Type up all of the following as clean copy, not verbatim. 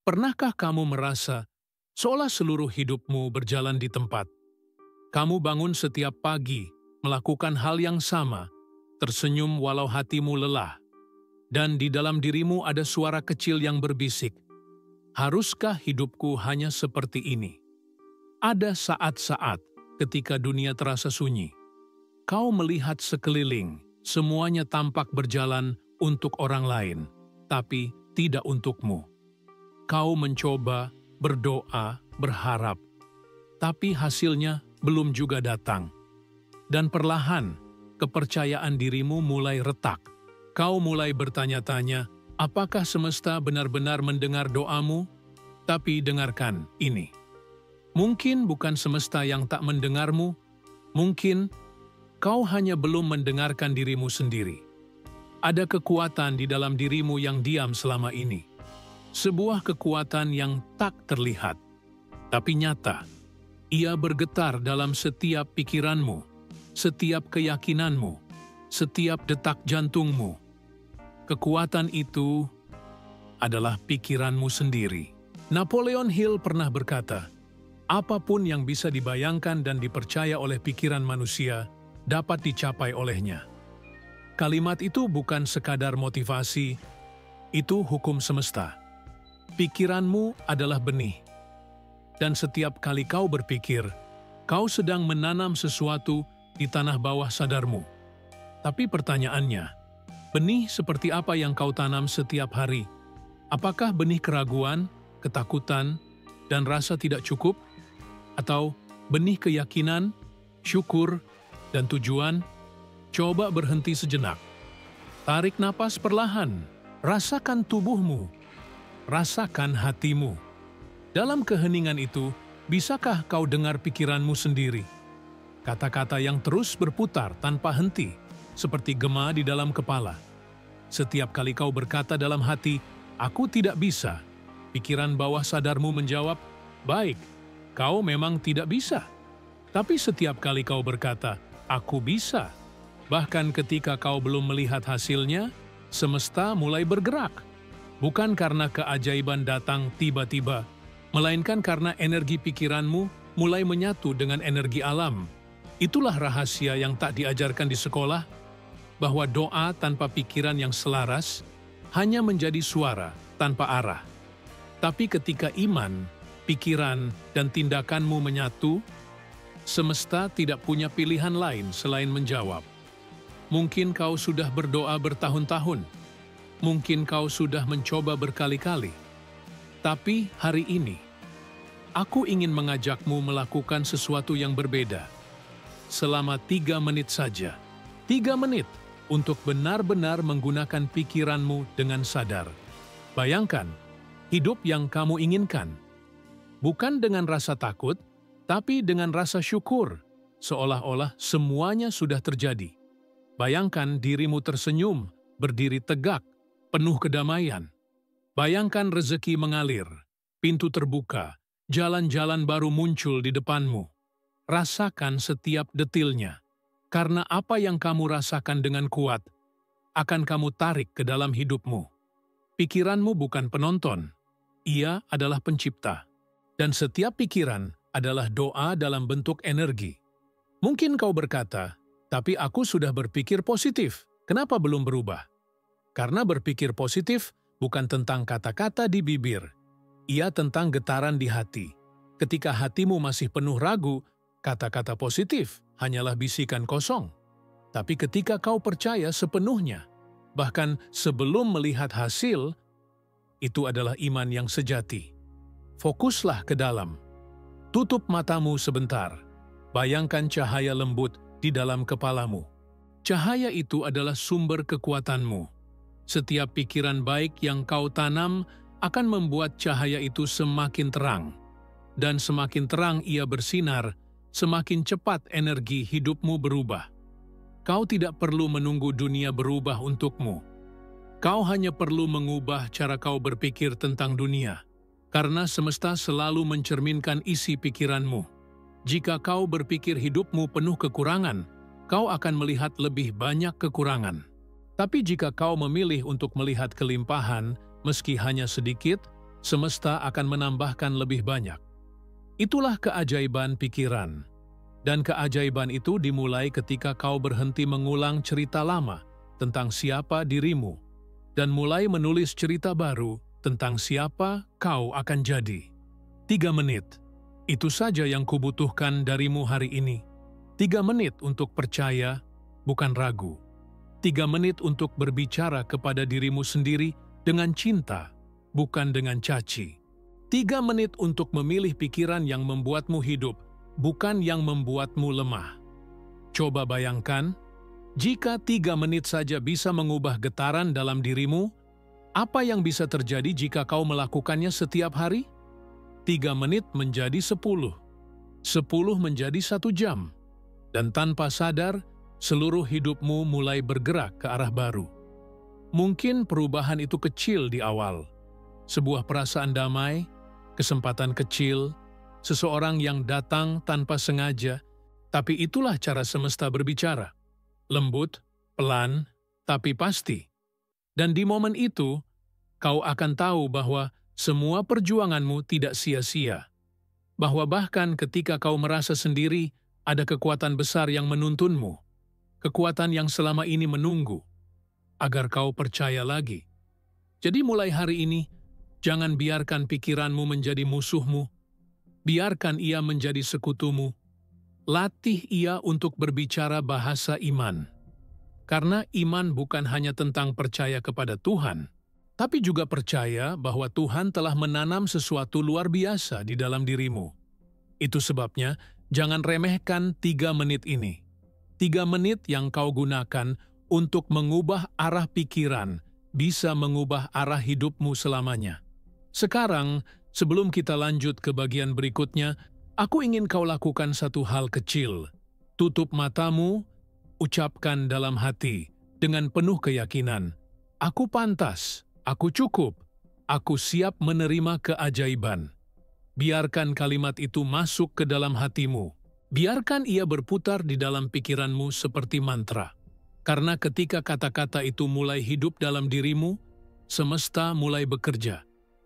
Pernahkah kamu merasa seolah seluruh hidupmu berjalan di tempat? Kamu bangun setiap pagi, melakukan hal yang sama, tersenyum walau hatimu lelah, dan di dalam dirimu ada suara kecil yang berbisik, "Haruskah hidupku hanya seperti ini?" Ada saat-saat ketika dunia terasa sunyi. Kau melihat sekeliling, semuanya tampak berjalan untuk orang lain, tapi tidak untukmu. Kau mencoba, berdoa, berharap, tapi hasilnya belum juga datang. Dan perlahan, kepercayaan dirimu mulai retak. Kau mulai bertanya-tanya, apakah semesta benar-benar mendengar doamu? Tapi dengarkan ini. Mungkin bukan semesta yang tak mendengarmu, mungkin kau hanya belum mendengarkan dirimu sendiri. Ada kekuatan di dalam dirimu yang diam selama ini. Sebuah kekuatan yang tak terlihat, tapi nyata. Ia bergetar dalam setiap pikiranmu, setiap keyakinanmu, setiap detak jantungmu. Kekuatan itu adalah pikiranmu sendiri. Napoleon Hill pernah berkata, apapun yang bisa dibayangkan dan dipercaya oleh pikiran manusia dapat dicapai olehnya. Kalimat itu bukan sekadar motivasi, itu hukum semesta. Pikiranmu adalah benih, dan setiap kali kau berpikir, kau sedang menanam sesuatu di tanah bawah sadarmu. Tapi pertanyaannya, benih seperti apa yang kau tanam setiap hari? Apakah benih keraguan, ketakutan, dan rasa tidak cukup? Atau benih keyakinan, syukur, dan tujuan? Coba berhenti sejenak. Tarik napas perlahan, rasakan tubuhmu, rasakan hatimu. Dalam keheningan itu, bisakah kau dengar pikiranmu sendiri? Kata-kata yang terus berputar tanpa henti, seperti gema di dalam kepala. Setiap kali kau berkata dalam hati, "Aku tidak bisa," pikiran bawah sadarmu menjawab, "Baik, kau memang tidak bisa." Tapi setiap kali kau berkata, "Aku bisa," bahkan ketika kau belum melihat hasilnya, semesta mulai bergerak. Bukan karena keajaiban datang tiba-tiba, melainkan karena energi pikiranmu mulai menyatu dengan energi alam. Itulah rahasia yang tak diajarkan di sekolah, bahwa doa tanpa pikiran yang selaras hanya menjadi suara tanpa arah. Tapi ketika iman, pikiran, dan tindakanmu menyatu, semesta tidak punya pilihan lain selain menjawab. Mungkin kau sudah berdoa bertahun-tahun, mungkin kau sudah mencoba berkali-kali, tapi hari ini, aku ingin mengajakmu melakukan sesuatu yang berbeda. Selama 3 menit saja. 3 menit untuk benar-benar menggunakan pikiranmu dengan sadar. Bayangkan, hidup yang kamu inginkan. Bukan dengan rasa takut, tapi dengan rasa syukur, seolah-olah semuanya sudah terjadi. Bayangkan dirimu tersenyum, berdiri tegak, penuh kedamaian. Bayangkan rezeki mengalir, pintu terbuka, jalan-jalan baru muncul di depanmu. Rasakan setiap detilnya, karena apa yang kamu rasakan dengan kuat akan kamu tarik ke dalam hidupmu. Pikiranmu bukan penonton, ia adalah pencipta. Dan setiap pikiran adalah doa dalam bentuk energi. Mungkin kau berkata, "Tapi aku sudah berpikir positif, kenapa belum berubah?" Karena berpikir positif bukan tentang kata-kata di bibir, ia tentang getaran di hati. Ketika hatimu masih penuh ragu, kata-kata positif hanyalah bisikan kosong. Tapi ketika kau percaya sepenuhnya, bahkan sebelum melihat hasil, itu adalah iman yang sejati. Fokuslah ke dalam. Tutup matamu sebentar. Bayangkan cahaya lembut di dalam kepalamu. Cahaya itu adalah sumber kekuatanmu. Setiap pikiran baik yang kau tanam akan membuat cahaya itu semakin terang. Dan semakin terang ia bersinar, semakin cepat energi hidupmu berubah. Kau tidak perlu menunggu dunia berubah untukmu. Kau hanya perlu mengubah cara kau berpikir tentang dunia, karena semesta selalu mencerminkan isi pikiranmu. Jika kau berpikir hidupmu penuh kekurangan, kau akan melihat lebih banyak kekurangan. Tapi jika kau memilih untuk melihat kelimpahan, meski hanya sedikit, semesta akan menambahkan lebih banyak. Itulah keajaiban pikiran. Dan keajaiban itu dimulai ketika kau berhenti mengulang cerita lama tentang siapa dirimu dan mulai menulis cerita baru tentang siapa kau akan jadi. 3 menit. Itu saja yang kubutuhkan darimu hari ini. 3 menit untuk percaya, bukan ragu. 3 menit untuk berbicara kepada dirimu sendiri dengan cinta, bukan dengan caci. 3 menit untuk memilih pikiran yang membuatmu hidup, bukan yang membuatmu lemah. Coba bayangkan, jika 3 menit saja bisa mengubah getaran dalam dirimu, apa yang bisa terjadi jika kau melakukannya setiap hari? 3 menit menjadi 10, 10 menjadi 1 jam, dan tanpa sadar, seluruh hidupmu mulai bergerak ke arah baru. Mungkin perubahan itu kecil di awal, sebuah perasaan damai, kesempatan kecil, seseorang yang datang tanpa sengaja, tapi itulah cara semesta berbicara. Lembut, pelan, tapi pasti. Dan di momen itu, kau akan tahu bahwa semua perjuanganmu tidak sia-sia. Bahwa bahkan ketika kau merasa sendiri, ada kekuatan besar yang menuntunmu. Kekuatan yang selama ini menunggu, agar kau percaya lagi. Jadi mulai hari ini, jangan biarkan pikiranmu menjadi musuhmu. Biarkan ia menjadi sekutumu. Latih ia untuk berbicara bahasa iman. Karena iman bukan hanya tentang percaya kepada Tuhan, tapi juga percaya bahwa Tuhan telah menanam sesuatu luar biasa di dalam dirimu. Itu sebabnya, jangan remehkan 3 menit ini. 3 menit yang kau gunakan untuk mengubah arah pikiran, bisa mengubah arah hidupmu selamanya. Sekarang, sebelum kita lanjut ke bagian berikutnya, aku ingin kau lakukan satu hal kecil. Tutup matamu, ucapkan dalam hati, dengan penuh keyakinan, aku pantas, aku cukup, aku siap menerima keajaiban. Biarkan kalimat itu masuk ke dalam hatimu. Biarkan ia berputar di dalam pikiranmu seperti mantra. Karena ketika kata-kata itu mulai hidup dalam dirimu, semesta mulai bekerja.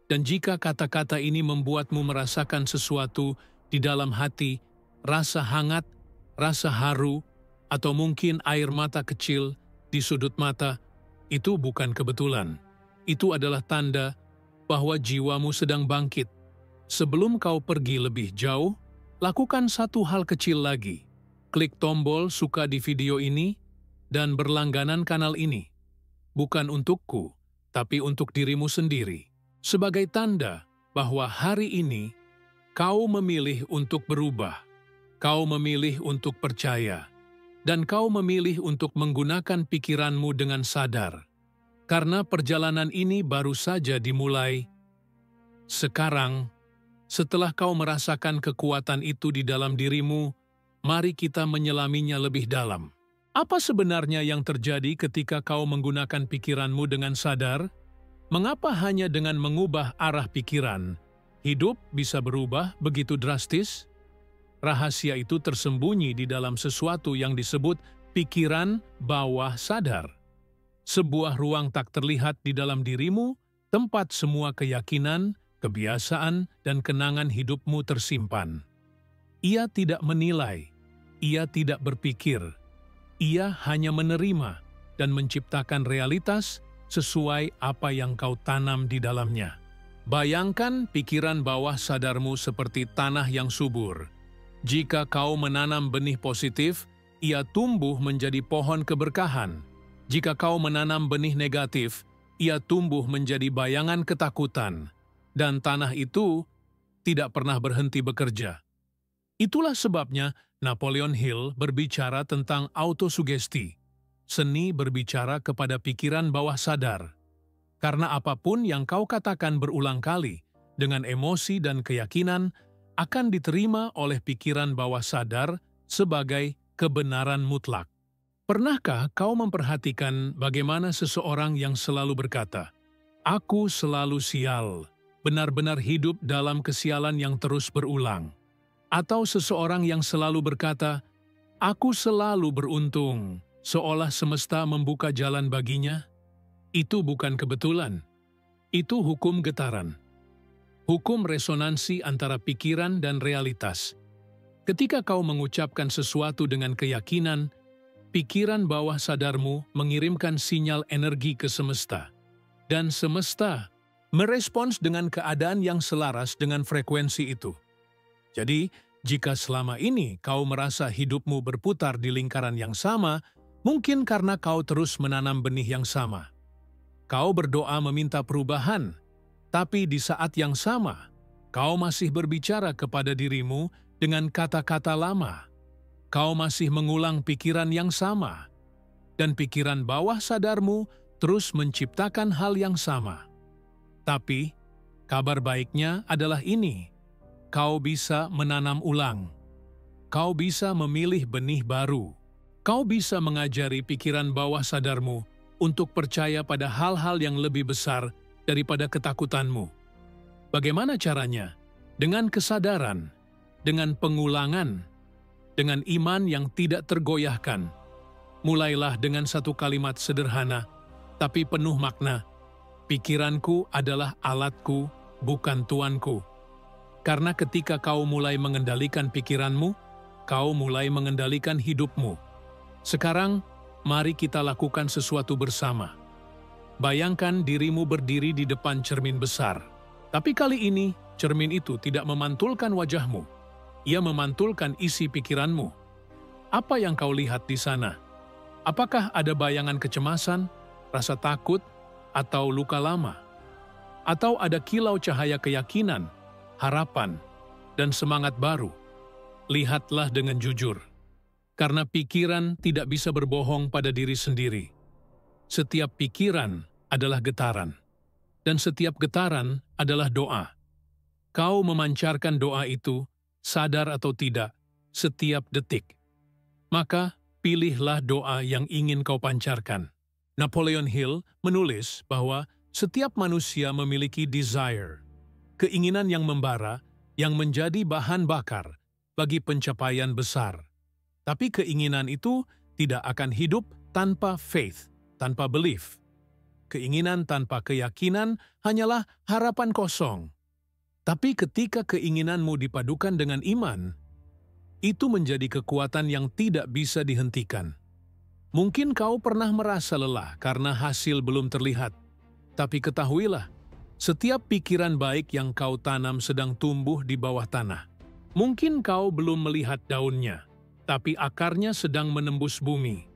Dan jika kata-kata ini membuatmu merasakan sesuatu di dalam hati, rasa hangat, rasa haru, atau mungkin air mata kecil di sudut mata, itu bukan kebetulan. Itu adalah tanda bahwa jiwamu sedang bangkit. Sebelum kau pergi lebih jauh, lakukan satu hal kecil lagi. Klik tombol suka di video ini dan berlangganan kanal ini. Bukan untukku, tapi untuk dirimu sendiri. Sebagai tanda bahwa hari ini kau memilih untuk berubah, kau memilih untuk percaya, dan kau memilih untuk menggunakan pikiranmu dengan sadar. Karena perjalanan ini baru saja dimulai. Sekarang, setelah kau merasakan kekuatan itu di dalam dirimu, mari kita menyelaminya lebih dalam. Apa sebenarnya yang terjadi ketika kau menggunakan pikiranmu dengan sadar? Mengapa hanya dengan mengubah arah pikiran, hidup bisa berubah begitu drastis? Rahasia itu tersembunyi di dalam sesuatu yang disebut pikiran bawah sadar. Sebuah ruang tak terlihat di dalam dirimu, tempat semua keyakinan, kebiasaan, dan kenangan hidupmu tersimpan. Ia tidak menilai, ia tidak berpikir, ia hanya menerima dan menciptakan realitas sesuai apa yang kau tanam di dalamnya. Bayangkan pikiran bawah sadarmu seperti tanah yang subur. Jika kau menanam benih positif, ia tumbuh menjadi pohon keberkahan. Jika kau menanam benih negatif, ia tumbuh menjadi bayangan ketakutan. Dan tanah itu tidak pernah berhenti bekerja. Itulah sebabnya Napoleon Hill berbicara tentang autosugesti. Seni berbicara kepada pikiran bawah sadar. Karena apapun yang kau katakan berulang kali, dengan emosi dan keyakinan, akan diterima oleh pikiran bawah sadar sebagai kebenaran mutlak. Pernahkah kau memperhatikan bagaimana seseorang yang selalu berkata, "Aku selalu sial," benar-benar hidup dalam kesialan yang terus berulang? Atau seseorang yang selalu berkata, "Aku selalu beruntung," seolah semesta membuka jalan baginya? Itu bukan kebetulan. Itu hukum getaran. Hukum resonansi antara pikiran dan realitas. Ketika kau mengucapkan sesuatu dengan keyakinan, pikiran bawah sadarmu mengirimkan sinyal energi ke semesta. Dan semesta merespons dengan keadaan yang selaras dengan frekuensi itu. Jadi, jika selama ini kau merasa hidupmu berputar di lingkaran yang sama, mungkin karena kau terus menanam benih yang sama. Kau berdoa meminta perubahan, tapi di saat yang sama, kau masih berbicara kepada dirimu dengan kata-kata lama. Kau masih mengulang pikiran yang sama, dan pikiran bawah sadarmu terus menciptakan hal yang sama. Tapi, kabar baiknya adalah ini: kau bisa menanam ulang. Kau bisa memilih benih baru. Kau bisa mengajari pikiran bawah sadarmu untuk percaya pada hal-hal yang lebih besar daripada ketakutanmu. Bagaimana caranya? Dengan kesadaran, dengan pengulangan, dengan iman yang tidak tergoyahkan. Mulailah dengan satu kalimat sederhana, tapi penuh makna. Pikiranku adalah alatku, bukan tuanku. Karena ketika kau mulai mengendalikan pikiranmu, kau mulai mengendalikan hidupmu. Sekarang, mari kita lakukan sesuatu bersama. Bayangkan dirimu berdiri di depan cermin besar. Tapi kali ini, cermin itu tidak memantulkan wajahmu. Ia memantulkan isi pikiranmu. Apa yang kau lihat di sana? Apakah ada bayangan kecemasan, rasa takut, atau luka lama? Atau ada kilau cahaya keyakinan, harapan, dan semangat baru? Lihatlah dengan jujur. Karena pikiran tidak bisa berbohong pada diri sendiri. Setiap pikiran adalah getaran, dan setiap getaran adalah doa. Kau memancarkan doa itu, sadar atau tidak, setiap detik. Maka, pilihlah doa yang ingin kau pancarkan. Napoleon Hill menulis bahwa setiap manusia memiliki desire, keinginan yang membara, yang menjadi bahan bakar bagi pencapaian besar. Tapi keinginan itu tidak akan hidup tanpa faith, tanpa belief. Keinginan tanpa keyakinan hanyalah harapan kosong. Tapi ketika keinginanmu dipadukan dengan iman, itu menjadi kekuatan yang tidak bisa dihentikan. Mungkin kau pernah merasa lelah karena hasil belum terlihat. Tapi ketahuilah, setiap pikiran baik yang kau tanam sedang tumbuh di bawah tanah. Mungkin kau belum melihat daunnya, tapi akarnya sedang menembus bumi.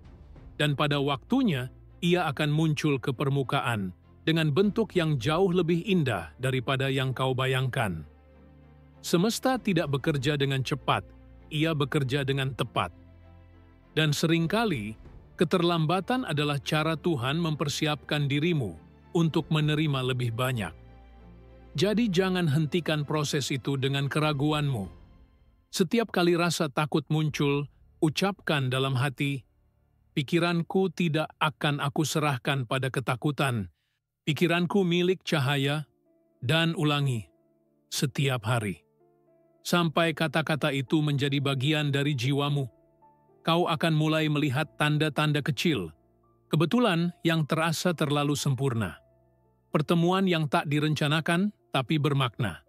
Dan pada waktunya, ia akan muncul ke permukaan dengan bentuk yang jauh lebih indah daripada yang kau bayangkan. Semesta tidak bekerja dengan cepat, ia bekerja dengan tepat. Dan seringkali, keterlambatan adalah cara Tuhan mempersiapkan dirimu untuk menerima lebih banyak. Jadi jangan hentikan proses itu dengan keraguanmu. Setiap kali rasa takut muncul, ucapkan dalam hati, pikiranku tidak akan aku serahkan pada ketakutan. Pikiranku milik cahaya, dan ulangi setiap hari. Sampai kata-kata itu menjadi bagian dari jiwamu, kau akan mulai melihat tanda-tanda kecil, kebetulan yang terasa terlalu sempurna. Pertemuan yang tak direncanakan tapi bermakna.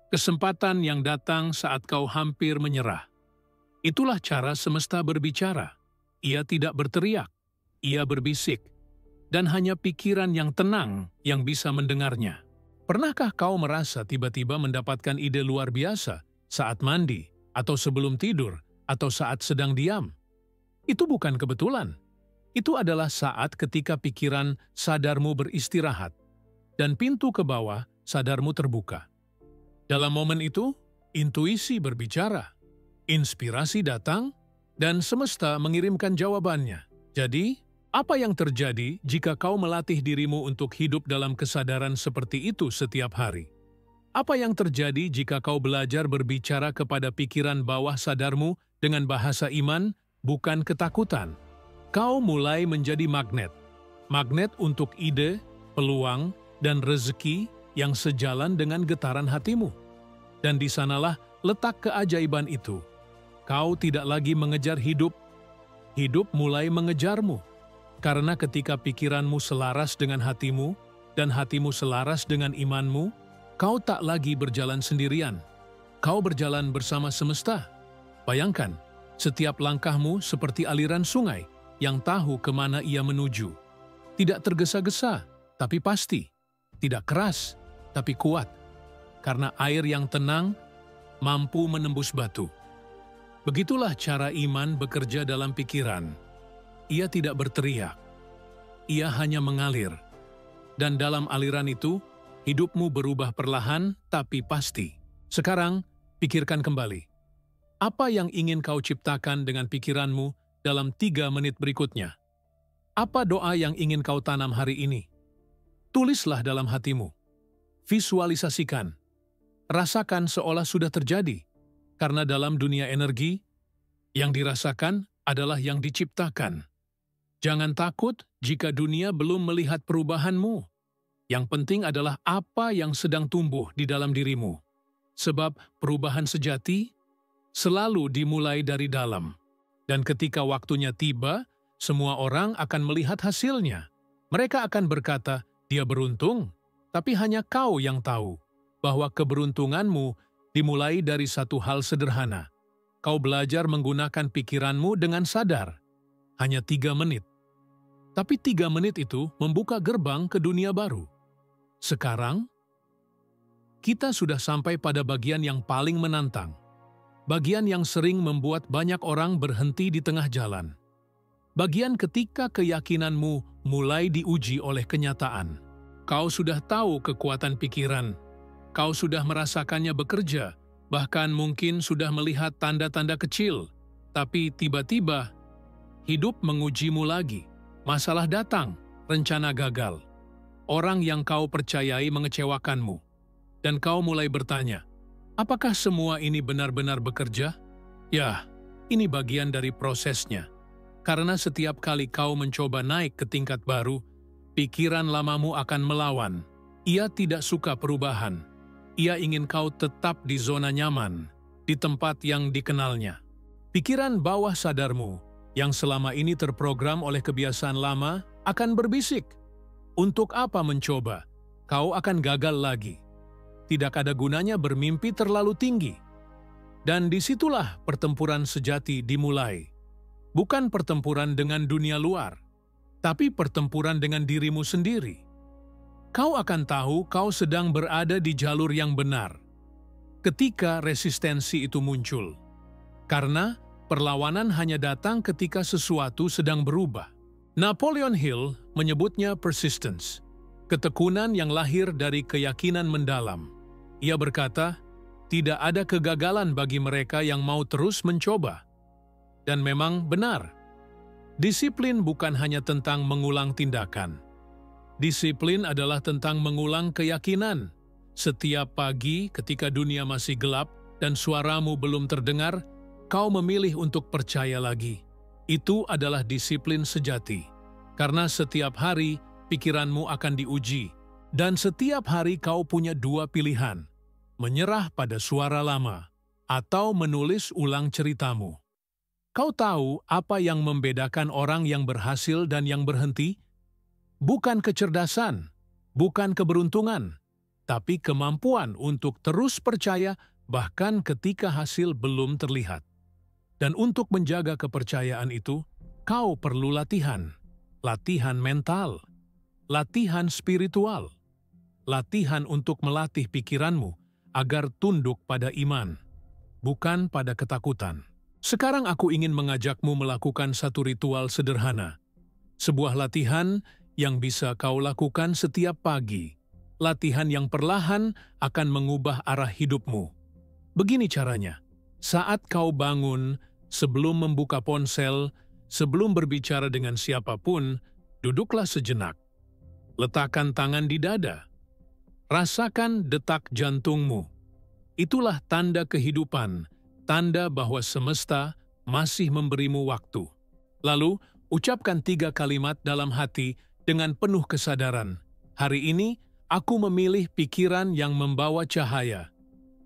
Kesempatan yang datang saat kau hampir menyerah. Itulah cara semesta berbicara. Ia tidak berteriak, ia berbisik, dan hanya pikiran yang tenang yang bisa mendengarnya. Pernahkah kau merasa tiba-tiba mendapatkan ide luar biasa saat mandi, atau sebelum tidur, atau saat sedang diam? Itu bukan kebetulan. Itu adalah saat ketika pikiran sadarmu beristirahat, dan pintu ke bawah sadarmu terbuka. Dalam momen itu, intuisi berbicara, inspirasi datang, dan semesta mengirimkan jawabannya. Jadi, apa yang terjadi jika kau melatih dirimu untuk hidup dalam kesadaran seperti itu setiap hari? Apa yang terjadi jika kau belajar berbicara kepada pikiran bawah sadarmu dengan bahasa iman, bukan ketakutan? Kau mulai menjadi magnet. Magnet untuk ide, peluang, dan rezeki yang sejalan dengan getaran hatimu. Dan di sanalah letak keajaiban itu. Kau tidak lagi mengejar hidup, hidup mulai mengejarmu. Karena ketika pikiranmu selaras dengan hatimu, dan hatimu selaras dengan imanmu, Kau tak lagi berjalan sendirian. Kau berjalan bersama semesta. Bayangkan, setiap langkahmu seperti aliran sungai yang tahu kemana ia menuju. Tidak tergesa-gesa, tapi pasti. Tidak keras, tapi kuat. Karena air yang tenang mampu menembus batu. Begitulah cara iman bekerja dalam pikiran. Ia tidak berteriak. Ia hanya mengalir. Dan dalam aliran itu, hidupmu berubah perlahan tapi pasti. Sekarang, pikirkan kembali. Apa yang ingin kau ciptakan dengan pikiranmu dalam 3 menit berikutnya? Apa doa yang ingin kau tanam hari ini? Tulislah dalam hatimu. Visualisasikan. Rasakan seolah sudah terjadi. Karena dalam dunia energi, yang dirasakan adalah yang diciptakan. Jangan takut jika dunia belum melihat perubahanmu. Yang penting adalah apa yang sedang tumbuh di dalam dirimu. Sebab perubahan sejati selalu dimulai dari dalam. Dan ketika waktunya tiba, semua orang akan melihat hasilnya. Mereka akan berkata, dia beruntung, tapi hanya kau yang tahu bahwa keberuntunganmu dimulai dari satu hal sederhana. Kau belajar menggunakan pikiranmu dengan sadar. Hanya 3 menit. Tapi 3 menit itu membuka gerbang ke dunia baru. Sekarang, kita sudah sampai pada bagian yang paling menantang. Bagian yang sering membuat banyak orang berhenti di tengah jalan. Bagian ketika keyakinanmu mulai diuji oleh kenyataan. Kau sudah tahu kekuatan pikiran. Kau sudah merasakannya bekerja, bahkan mungkin sudah melihat tanda-tanda kecil. Tapi tiba-tiba, hidup mengujimu lagi. Masalah datang, rencana gagal. Orang yang kau percayai mengecewakanmu. Dan kau mulai bertanya, apakah semua ini benar-benar bekerja? Ya, ini bagian dari prosesnya. Karena setiap kali kau mencoba naik ke tingkat baru, pikiran lamamu akan melawan. Ia tidak suka perubahan. Ia ingin kau tetap di zona nyaman, di tempat yang dikenalnya. Pikiran bawah sadarmu, yang selama ini terprogram oleh kebiasaan lama, akan berbisik. Untuk apa mencoba? Kau akan gagal lagi. Tidak ada gunanya bermimpi terlalu tinggi. Dan disitulah pertempuran sejati dimulai. Bukan pertempuran dengan dunia luar, tapi pertempuran dengan dirimu sendiri. Kau akan tahu kau sedang berada di jalur yang benar ketika resistensi itu muncul. Karena perlawanan hanya datang ketika sesuatu sedang berubah. Napoleon Hill menyebutnya persistence, ketekunan yang lahir dari keyakinan mendalam. Ia berkata, tidak ada kegagalan bagi mereka yang mau terus mencoba. Dan memang benar. Disiplin bukan hanya tentang mengulang tindakan. Disiplin adalah tentang mengulang keyakinan. Setiap pagi ketika dunia masih gelap dan suaramu belum terdengar, kau memilih untuk percaya lagi. Itu adalah disiplin sejati. Karena setiap hari pikiranmu akan diuji. Dan setiap hari kau punya 2 pilihan, menyerah pada suara lama atau menulis ulang ceritamu. Kau tahu apa yang membedakan orang yang berhasil dan yang berhenti? Bukan kecerdasan, bukan keberuntungan, tapi kemampuan untuk terus percaya bahkan ketika hasil belum terlihat. Dan untuk menjaga kepercayaan itu, kau perlu latihan. Latihan mental, latihan spiritual, latihan untuk melatih pikiranmu agar tunduk pada iman, bukan pada ketakutan. Sekarang aku ingin mengajakmu melakukan satu ritual sederhana. Sebuah latihan yang bisa kau lakukan setiap pagi. Latihan yang perlahan akan mengubah arah hidupmu. Begini caranya. Saat kau bangun, sebelum membuka ponsel, sebelum berbicara dengan siapapun, duduklah sejenak. Letakkan tangan di dada. Rasakan detak jantungmu. Itulah tanda kehidupan, tanda bahwa semesta masih memberimu waktu. Lalu, ucapkan 3 kalimat dalam hati dengan penuh kesadaran. Hari ini, aku memilih pikiran yang membawa cahaya.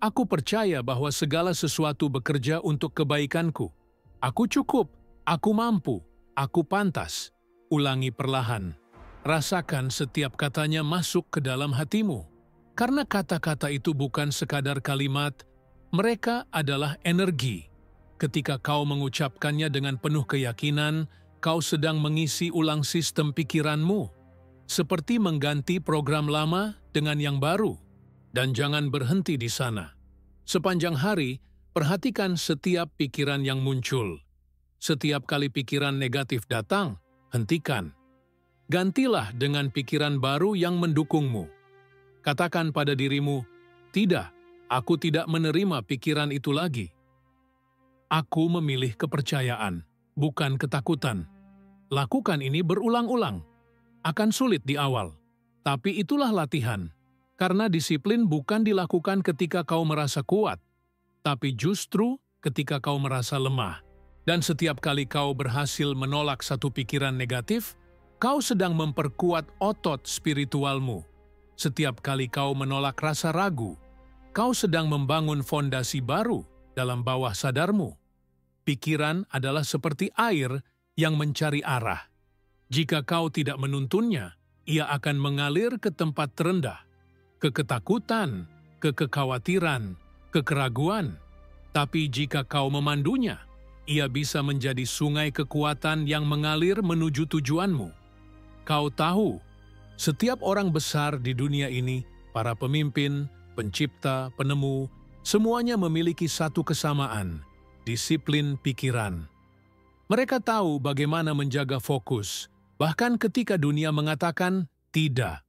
Aku percaya bahwa segala sesuatu bekerja untuk kebaikanku. Aku cukup, aku mampu, aku pantas. Ulangi perlahan. Rasakan setiap katanya masuk ke dalam hatimu. Karena kata-kata itu bukan sekadar kalimat, mereka adalah energi. Ketika kau mengucapkannya dengan penuh keyakinan, kau sedang mengisi ulang sistem pikiranmu, seperti mengganti program lama dengan yang baru. Dan jangan berhenti di sana. Sepanjang hari, perhatikan setiap pikiran yang muncul. Setiap kali pikiran negatif datang, hentikan. Gantilah dengan pikiran baru yang mendukungmu. Katakan pada dirimu, "Tidak, aku tidak menerima pikiran itu lagi. Aku memilih kepercayaan, bukan ketakutan." Lakukan ini berulang-ulang. Akan sulit di awal, tapi itulah latihan. Karena disiplin bukan dilakukan ketika kau merasa kuat, tapi justru ketika kau merasa lemah. Dan setiap kali kau berhasil menolak satu pikiran negatif, kau sedang memperkuat otot spiritualmu. Setiap kali kau menolak rasa ragu, kau sedang membangun fondasi baru dalam bawah sadarmu. Pikiran adalah seperti air yang mencari arah. Jika kau tidak menuntunnya, ia akan mengalir ke tempat terendah, ke ketakutan, ke kekhawatiran, ke keraguan. Tapi jika kau memandunya, ia bisa menjadi sungai kekuatan yang mengalir menuju tujuanmu. Kau tahu, setiap orang besar di dunia ini, para pemimpin, pencipta, penemu, semuanya memiliki satu kesamaan, disiplin pikiran. Mereka tahu bagaimana menjaga fokus, bahkan ketika dunia mengatakan tidak.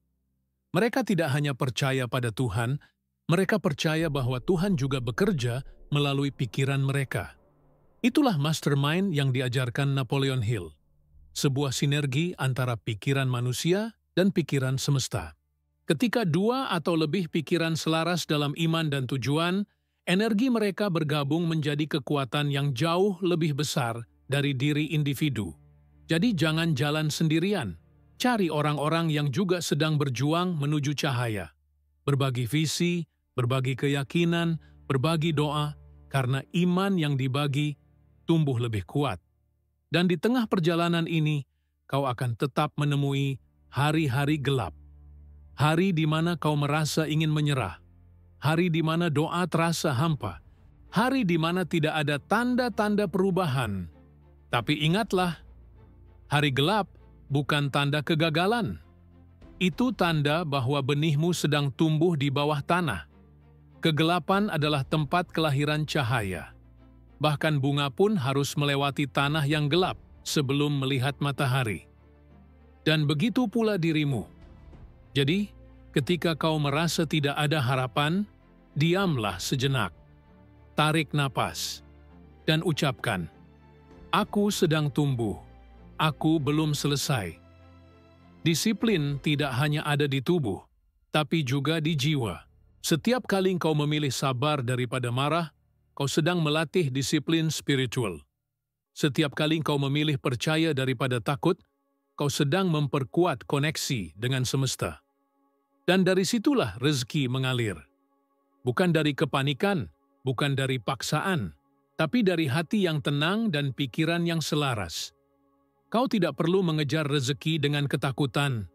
Mereka tidak hanya percaya pada Tuhan, mereka percaya bahwa Tuhan juga bekerja melalui pikiran mereka. Itulah mastermind yang diajarkan Napoleon Hill, sebuah sinergi antara pikiran manusia dan pikiran semesta. Ketika dua atau lebih pikiran selaras dalam iman dan tujuan, energi mereka bergabung menjadi kekuatan yang jauh lebih besar dari diri individu. Jadi jangan jalan sendirian. Cari orang-orang yang juga sedang berjuang menuju cahaya. Berbagi visi, berbagi keyakinan, berbagi doa, karena iman yang dibagi tumbuh lebih kuat. Dan di tengah perjalanan ini, kau akan tetap menemui hari-hari gelap. Hari di mana kau merasa ingin menyerah. Hari di mana doa terasa hampa. Hari di mana tidak ada tanda-tanda perubahan. Tapi ingatlah, hari gelap bukan tanda kegagalan. Itu tanda bahwa benihmu sedang tumbuh di bawah tanah. Kegelapan adalah tempat kelahiran cahaya. Bahkan bunga pun harus melewati tanah yang gelap sebelum melihat matahari. Dan begitu pula dirimu. Jadi, ketika kau merasa tidak ada harapan, diamlah sejenak. Tarik napas dan ucapkan, "Aku sedang tumbuh. Aku belum selesai." Disiplin tidak hanya ada di tubuh, tapi juga di jiwa. Setiap kali kau memilih sabar daripada marah, kau sedang melatih disiplin spiritual. Setiap kali kau memilih percaya daripada takut, kau sedang memperkuat koneksi dengan semesta. Dan dari situlah rezeki mengalir. Bukan dari kepanikan, bukan dari paksaan, tapi dari hati yang tenang dan pikiran yang selaras. Kau tidak perlu mengejar rezeki dengan ketakutan.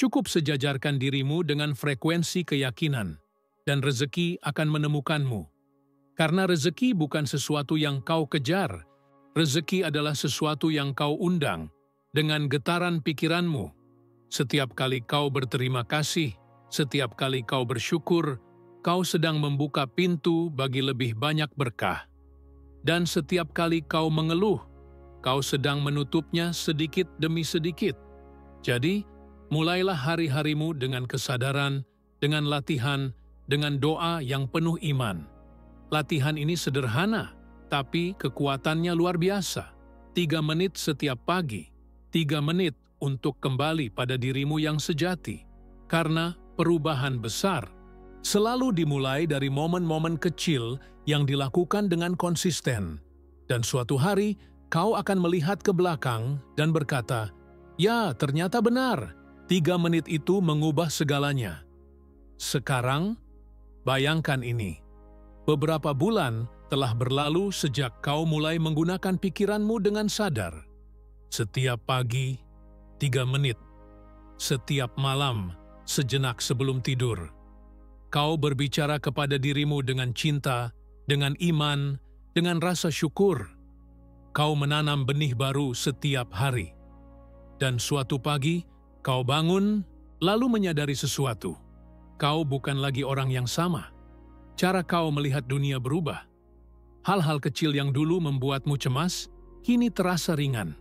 Cukup sejajarkan dirimu dengan frekuensi keyakinan, dan rezeki akan menemukanmu. Karena rezeki bukan sesuatu yang kau kejar, rezeki adalah sesuatu yang kau undang dengan getaran pikiranmu. Setiap kali kau berterima kasih, setiap kali kau bersyukur, kau sedang membuka pintu bagi lebih banyak berkah. Dan setiap kali kau mengeluh, kau sedang menutupnya sedikit demi sedikit. Jadi, mulailah hari-harimu dengan kesadaran, dengan latihan, dengan doa yang penuh iman. Latihan ini sederhana, tapi kekuatannya luar biasa. 3 menit setiap pagi, 3 menit untuk kembali pada dirimu yang sejati. Karena perubahan besar selalu dimulai dari momen-momen kecil yang dilakukan dengan konsisten. Dan suatu hari, kau akan melihat ke belakang dan berkata, "Ya, ternyata benar, 3 menit itu mengubah segalanya." Sekarang, bayangkan ini. Beberapa bulan telah berlalu sejak kau mulai menggunakan pikiranmu dengan sadar. Setiap pagi, 3 menit. Setiap malam, sejenak sebelum tidur. Kau berbicara kepada dirimu dengan cinta, dengan iman, dengan rasa syukur. Kau menanam benih baru setiap hari. Dan suatu pagi, kau bangun, lalu menyadari sesuatu. Kau bukan lagi orang yang sama. Cara kau melihat dunia berubah. Hal-hal kecil yang dulu membuatmu cemas, kini terasa ringan.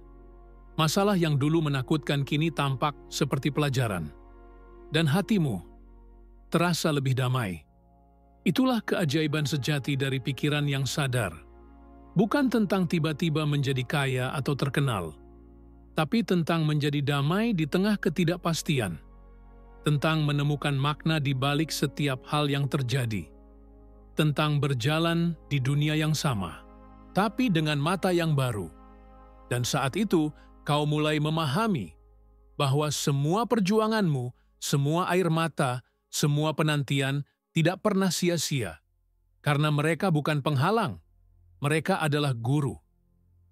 Masalah yang dulu menakutkan kini tampak seperti pelajaran. Dan hatimu terasa lebih damai. Itulah keajaiban sejati dari pikiran yang sadar. Bukan tentang tiba-tiba menjadi kaya atau terkenal, tapi tentang menjadi damai di tengah ketidakpastian. Tentang menemukan makna di balik setiap hal yang terjadi. Tentang berjalan di dunia yang sama, tapi dengan mata yang baru. Dan saat itu, kau mulai memahami bahwa semua perjuanganmu, semua air mata, semua penantian tidak pernah sia-sia. Karena mereka bukan penghalang, mereka adalah guru.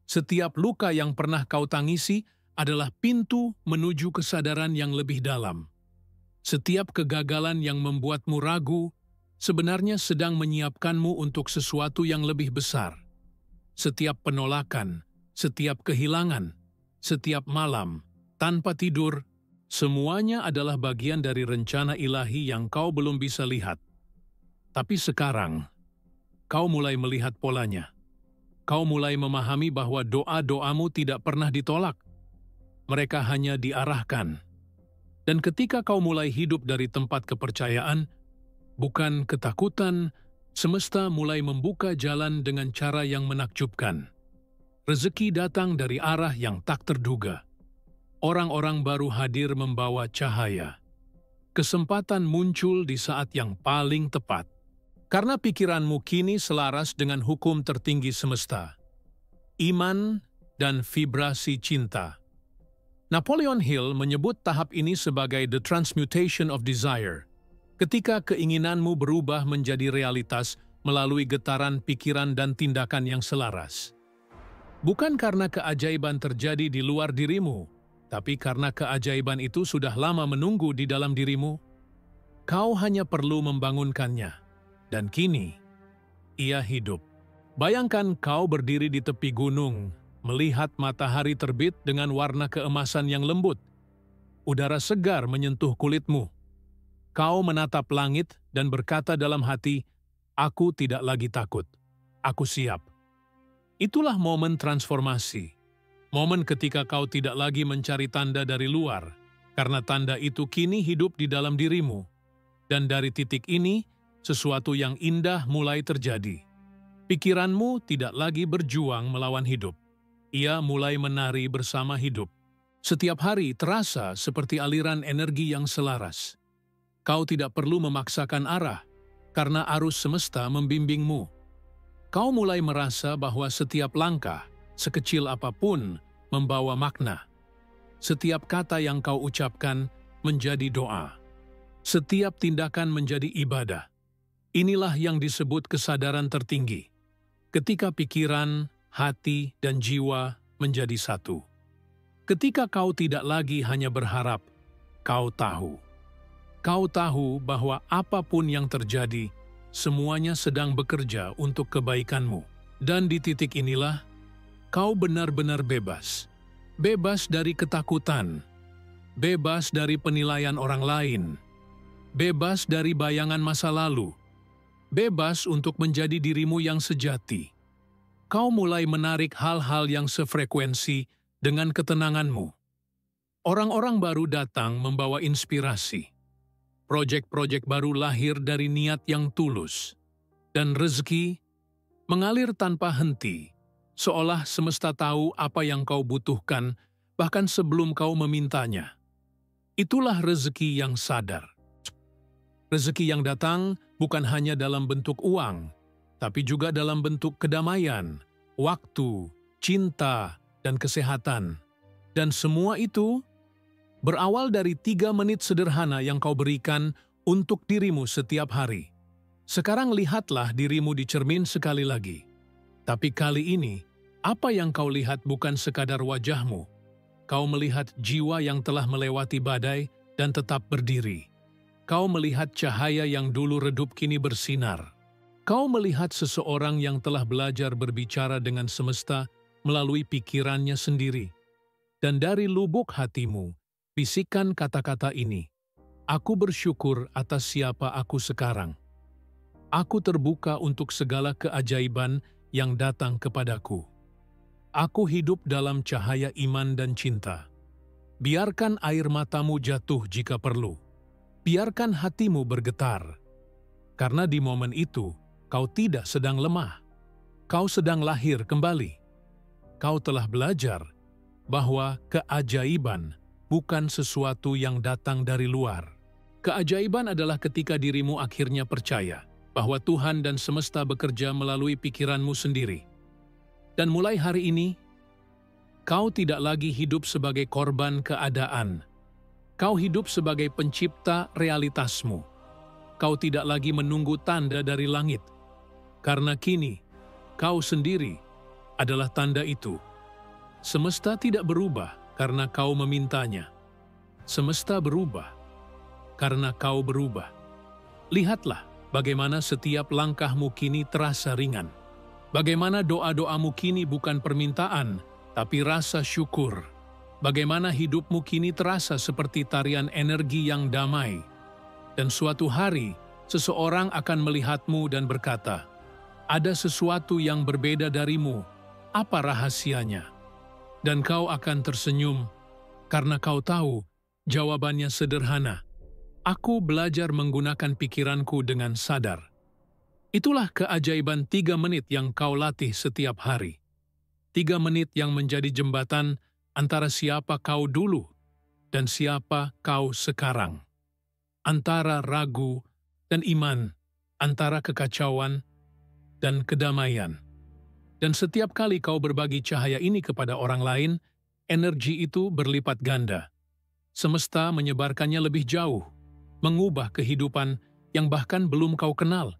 Setiap luka yang pernah kau tangisi adalah pintu menuju kesadaran yang lebih dalam. Setiap kegagalan yang membuatmu ragu, sebenarnya sedang menyiapkanmu untuk sesuatu yang lebih besar. Setiap penolakan, setiap kehilangan, setiap malam, tanpa tidur, semuanya adalah bagian dari rencana ilahi yang kau belum bisa lihat. Tapi sekarang, kau mulai melihat polanya. Kau mulai memahami bahwa doa-doamu tidak pernah ditolak. Mereka hanya diarahkan. Dan ketika kau mulai hidup dari tempat kepercayaan, bukan ketakutan, semesta mulai membuka jalan dengan cara yang menakjubkan. Rezeki datang dari arah yang tak terduga. Orang-orang baru hadir membawa cahaya. Kesempatan muncul di saat yang paling tepat. Karena pikiranmu kini selaras dengan hukum tertinggi semesta. Iman dan vibrasi cinta. Napoleon Hill menyebut tahap ini sebagai the transmutation of desire. Ketika keinginanmu berubah menjadi realitas melalui getaran pikiran dan tindakan yang selaras. Bukan karena keajaiban terjadi di luar dirimu, tapi karena keajaiban itu sudah lama menunggu di dalam dirimu. Kau hanya perlu membangunkannya. Dan kini, ia hidup. Bayangkan kau berdiri di tepi gunung, melihat matahari terbit dengan warna keemasan yang lembut. Udara segar menyentuh kulitmu. Kau menatap langit dan berkata dalam hati, "Aku tidak lagi takut. Aku siap." Itulah momen transformasi. Momen ketika kau tidak lagi mencari tanda dari luar, karena tanda itu kini hidup di dalam dirimu. Dan dari titik ini, sesuatu yang indah mulai terjadi. Pikiranmu tidak lagi berjuang melawan hidup. Ia mulai menari bersama hidup. Setiap hari terasa seperti aliran energi yang selaras. Kau tidak perlu memaksakan arah, karena arus semesta membimbingmu. Kau mulai merasa bahwa setiap langkah, sekecil apapun, membawa makna. Setiap kata yang kau ucapkan menjadi doa. Setiap tindakan menjadi ibadah. Inilah yang disebut kesadaran tertinggi. Ketika pikiran, hati, dan jiwa menjadi satu. Ketika kau tidak lagi hanya berharap, kau tahu. Kau tahu bahwa apapun yang terjadi, semuanya sedang bekerja untuk kebaikanmu. Dan di titik inilah, kau benar-benar bebas. Bebas dari ketakutan. Bebas dari penilaian orang lain. Bebas dari bayangan masa lalu. Bebas untuk menjadi dirimu yang sejati. Kau mulai menarik hal-hal yang sefrekuensi dengan ketenanganmu. Orang-orang baru datang membawa inspirasi. Proyek-proyek baru lahir dari niat yang tulus. Dan rezeki mengalir tanpa henti, seolah semesta tahu apa yang kau butuhkan, bahkan sebelum kau memintanya. Itulah rezeki yang sadar. Rezeki yang datang bukan hanya dalam bentuk uang, tapi juga dalam bentuk kedamaian, waktu, cinta, dan kesehatan. Dan semua itu berawal dari 3 menit sederhana yang kau berikan untuk dirimu setiap hari. Sekarang lihatlah dirimu di cermin sekali lagi. Tapi kali ini, apa yang kau lihat bukan sekadar wajahmu. Kau melihat jiwa yang telah melewati badai dan tetap berdiri. Kau melihat cahaya yang dulu redup kini bersinar. Kau melihat seseorang yang telah belajar berbicara dengan semesta melalui pikirannya sendiri. Dan dari lubuk hatimu, bisikan kata-kata ini, "Aku bersyukur atas siapa aku sekarang. Aku terbuka untuk segala keajaiban yang datang kepadaku. Aku hidup dalam cahaya iman dan cinta. Biarkan air matamu jatuh jika perlu. Biarkan hatimu bergetar. Karena di momen itu, kau tidak sedang lemah. Kau sedang lahir kembali. Kau telah belajar bahwa keajaiban bukan sesuatu yang datang dari luar. Keajaiban adalah ketika dirimu akhirnya percaya bahwa Tuhan dan semesta bekerja melalui pikiranmu sendiri. Dan mulai hari ini, kau tidak lagi hidup sebagai korban keadaan. Kau hidup sebagai pencipta realitasmu. Kau tidak lagi menunggu tanda dari langit. Karena kini, kau sendiri adalah tanda itu. Semesta tidak berubah karena kau memintanya. Semesta berubah karena kau berubah. Lihatlah bagaimana setiap langkahmu kini terasa ringan. Bagaimana doa-doamu kini bukan permintaan, tapi rasa syukur. Bagaimana hidupmu kini terasa seperti tarian energi yang damai. Dan suatu hari, seseorang akan melihatmu dan berkata, "Ada sesuatu yang berbeda darimu. Apa rahasianya?" Dan kau akan tersenyum, karena kau tahu jawabannya sederhana. Aku belajar menggunakan pikiranku dengan sadar. Itulah keajaiban 3 menit yang kau latih setiap hari. 3 menit yang menjadi jembatan antara siapa kau dulu dan siapa kau sekarang. Antara ragu dan iman, antara kekacauan dan kedamaian. Dan setiap kali kau berbagi cahaya ini kepada orang lain, energi itu berlipat ganda. Semesta menyebarkannya lebih jauh, mengubah kehidupan yang bahkan belum kau kenal.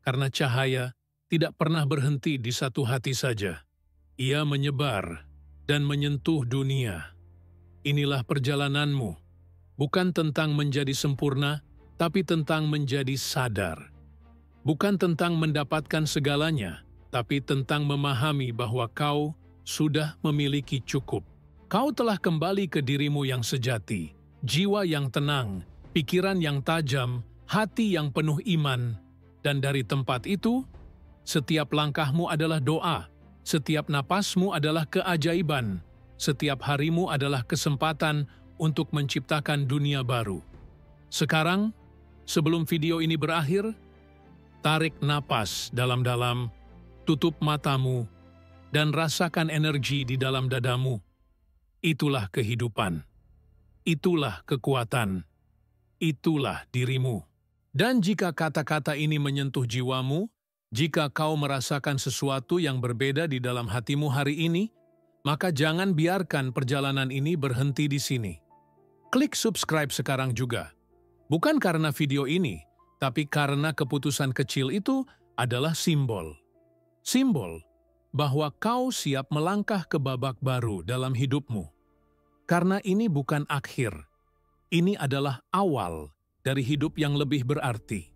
Karena cahaya tidak pernah berhenti di satu hati saja. Ia menyebar dan menyentuh dunia. Inilah perjalananmu, bukan tentang menjadi sempurna, tapi tentang menjadi sadar. Bukan tentang mendapatkan segalanya, tapi tentang memahami bahwa kau sudah memiliki cukup. Kau telah kembali ke dirimu yang sejati, jiwa yang tenang, pikiran yang tajam, hati yang penuh iman, dan dari tempat itu, setiap langkahmu adalah doa. Setiap napasmu adalah keajaiban. Setiap harimu adalah kesempatan untuk menciptakan dunia baru. Sekarang, sebelum video ini berakhir, tarik napas dalam-dalam, tutup matamu, dan rasakan energi di dalam dadamu. Itulah kehidupan. Itulah kekuatan. Itulah dirimu. Dan jika kata-kata ini menyentuh jiwamu, jika kau merasakan sesuatu yang berbeda di dalam hatimu hari ini, maka jangan biarkan perjalanan ini berhenti di sini. Klik subscribe sekarang juga. Bukan karena video ini, tapi karena keputusan kecil itu adalah simbol. Simbol bahwa kau siap melangkah ke babak baru dalam hidupmu. Karena ini bukan akhir. Ini adalah awal dari hidup yang lebih berarti.